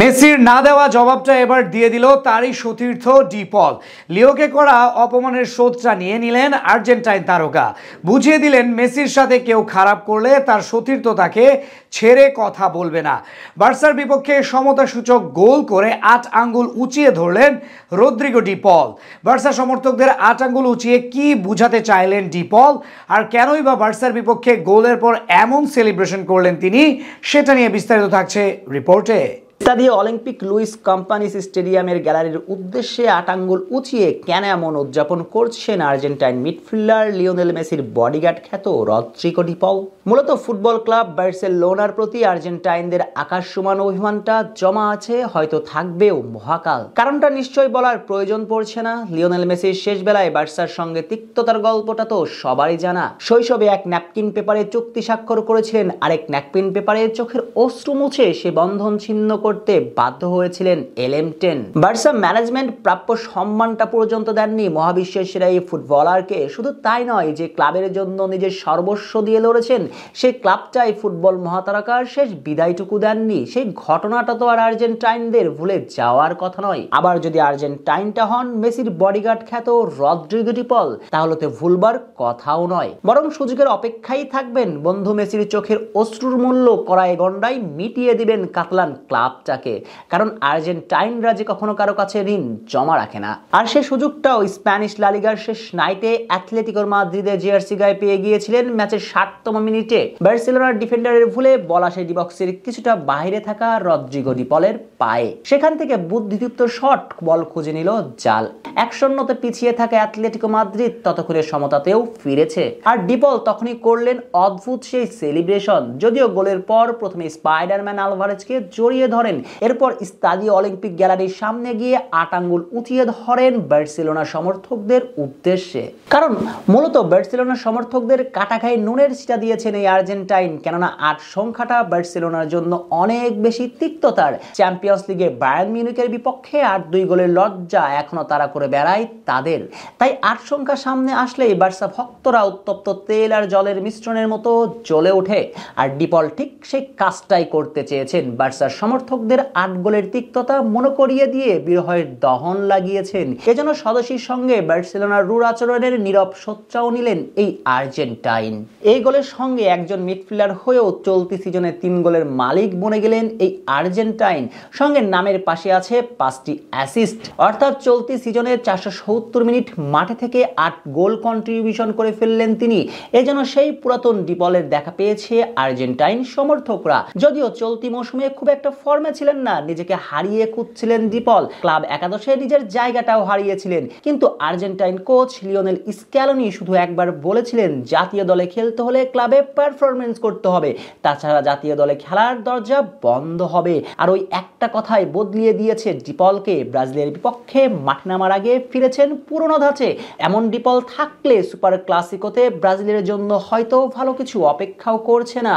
মেসির না দেওয়া জবাবটা এবার দিয়ে দিল তারই সতীর্থ ডি পল। লিওকে করা অপমানের শোধটা নিয়ে নিলেন আর্জেন্টাইন তারকা। বুঝিয়ে দিলেন মেসির সাথে কেউ খারাপ করলে তার সতীর্থ তাকে ছেড়ে কথা বলবে না। বার্সার বিপক্ষে সমতাসূচক গোল করে ৮ আঙ্গুল উঁচিয়ে ধরলেন রদ্রিগো ডি পল। বার্সা সমর্থকদের ৮ আঙ্গুল উঁচিয়ে কি বুঝাতে চাইলেন ডি পল, আর কেনই বা বার্সার বিপক্ষে গোলের পর এমন সেলিব্রেশন করলেন তিনি, সেটা নিয়ে বিস্তারিত থাকছে রিপোর্টে। স্টাডিও অলিম্পিক লুইস কম্পানিস স্টেডিয়ামের গ্যালারির উদ্দেশ্যে ৮ আঙ্গুল উঁচিয়ে কেন এমন উদযাপন করছেন আর্জেন্টাইন মিডফিল্ডার লিওনেল মেসির বডিগার্ড খ্যাত রদ্রিগো ডি পল। মূলত ফুটবল ক্লাব বার্সেলোনার প্রতি আর্জেন্টাইনদের আকাশসমান অভিমানটা জমা আছে, হয়তো থাকবেও মহাকাল। কারণটা নিশ্চয়ই বলার প্রয়োজন পড়ছে না। লিওনেল মেসির শেষ বেলায় বার্সার সঙ্গে তিক্ততার গল্পটা তো সবারই জানা। শৈশবে এক ন্যাপকিন পেপারে চুক্তি স্বাক্ষর করেছিলেন, আরেক ন্যাপকিন পেপারে চোখের অশ্রু মুছে সে বন্ধন ছিন্ন করতে বাধ্য হয়েছিলেন এলএম10। বার্সা ম্যানেজমেন্ট প্রাপ্য সম্মানটা পর্যন্ত দেননি মহাবিশ্বের সেরা এই ফুটবলারকে। শুধু তাই নয়, যে ক্লাবের জন্য নিজের সর্বস্ব দিয়ে লড়েছেন সেই ক্লাবটাই ফুটবল মহাতারকার শেষ বিদায়টুকু দেননি। সেই ঘটনাটা তো আর আর্জেন্টাইনদের ভুলে যাওয়ার কথা নয়। আবার যদি আর্জেন্টাইনটা হন মেসির বডিগার্ড খ্যাত রদ্রিগো ডি পল, তাহলে তো ভুলবার কথাও নয়, বরং সুযোগের অপেক্ষাই থাকবেন। বন্ধু মেসির চোখের অশ্রুর মূল্য কড়াই গন্ডায় মিটিয়ে দিবেন কাতালান ক্লাবটাকে। কারণ আর্জেন্টাইনরা যে কখনো কারো কাছে ঋণ জমা রাখে না। আর সে সুযোগটাও স্প্যানিশ লা লিগার শেষ নাইটে অ্যাথলেটিকো মাদ্রিদের জার্সি গায়ে পেয়ে গিয়েছিলেন ম্যাচের 60তম মিনিটে। বার্সেলোনার ডিফেন্ডারের ভুলে বলা সেই ডিবক্সের কিছুটা বাইরে থাকা রদ্রিগো ডি পলের পায়ে। সেখান থেকে বুদ্ধিদীপ্ত শট বল খুঁজে নিল জাল। 1-0 পিছিয়ে থাকা অ্যাথলেটিকো মাদ্রিদ ততক্ষণে সমতাতেও ফিরেছে। আর ডি পল তখনই করলেন অদ্ভুত সেই সেলিব্রেশন। যদিও গোলের পর প্রথমে স্পাইডারম্যান আলভারেজকে জড়িয়ে ধরেন, এরপর স্টাডিও অলিম্পিক গ্যালারির সামনে গিয়ে ৮ আঙ্গুল উঁচিয়ে ধরেন বার্সেলোনা সমর্থকদের উদ্দেশ্যে। কারণ মূলত বার্সেলোনা সমর্থকদের কাটাখাই নুনের ছিটা দিয়েছেন এই আর্জেন্টাইন। কেননা ৮ সংখ্যাটা বার্সেলোনার জন্য অনেক বেশি তিক্ততার। চ্যাম্পিয়ন্স লিগে বায়ার্ন মিউনিখের বিপক্ষে ৮-২ গোলের লজ্জা এখনো তারা করে বেড়ায় তাদের। তাই ৮ সংখ্যা সামনে আসলেই বার্সা ভক্তরা উত্তপ্ত তেল আর জলের মিশ্রণের মতো জ্বলে ওঠে। আর ডি পল ঠিক সেই কাজটাই করতে চেয়েছেন। বার্সার সমর্থকদের ৮ গোলের তিক্ততা মনে করিয়ে দিয়ে বিরহের দহন লাগিয়েছেন। এজন্য স্বদেশীর সঙ্গে বার্সেলোনার রূঢ় আচরণের নীরব সোচ্চাও নিলেন এই আর্জেন্টাইন। এই গোলের সঙ্গে একজন মিডফিল্ডার হয়েও চলতি সিজনে ৩ গোলের মালিক বনে গেলেন এই আর্জেন্টাইন। সঙ্গে নামের পাশে আছে 5টি অ্যাসিস্ট, অর্থাৎ চলতি সিজনে 470 মিনিট মাঠে থেকে ৮ গোল কন্ট্রিবিউশন করে ফেললেন তিনি। এজন্য সেই পুরাতন ডি পলের দেখা পেয়েছে আর্জেন্টাইন সমর্থকরা। যদিও চলতি মৌসুমে খুব একটা ফর্মে ছিলেন না, নিজেকে হারিয়ে খুঁজছিলেন ডি পল। ক্লাব একাদশে নিজের জায়গাটাও হারিয়েছিলেন। কিন্তু আর্জেন্টাইন কোচ লিওনেল স্ক্যালোনি শুধু একবার বলেছিলেন, জাতীয় দলে খেলতে হলে ক্লাবে পারফরমেন্স করতে হবে, তাছাড়া জাতীয় দলে খেলার দরজা বন্ধ হবে। আর ওই একটা কথাই বদলিয়ে দিয়েছে ডি পলকে। ব্রাজিলের বিপক্ষে মাঠে নামার আগে ফিরেছেন পুরনো ধাঁচে। এমন ডি পল থাকলে সুপার ক্লাসিকোতে ব্রাজিলের জন্য হয়তো ভালো কিছু অপেক্ষাও করছে না।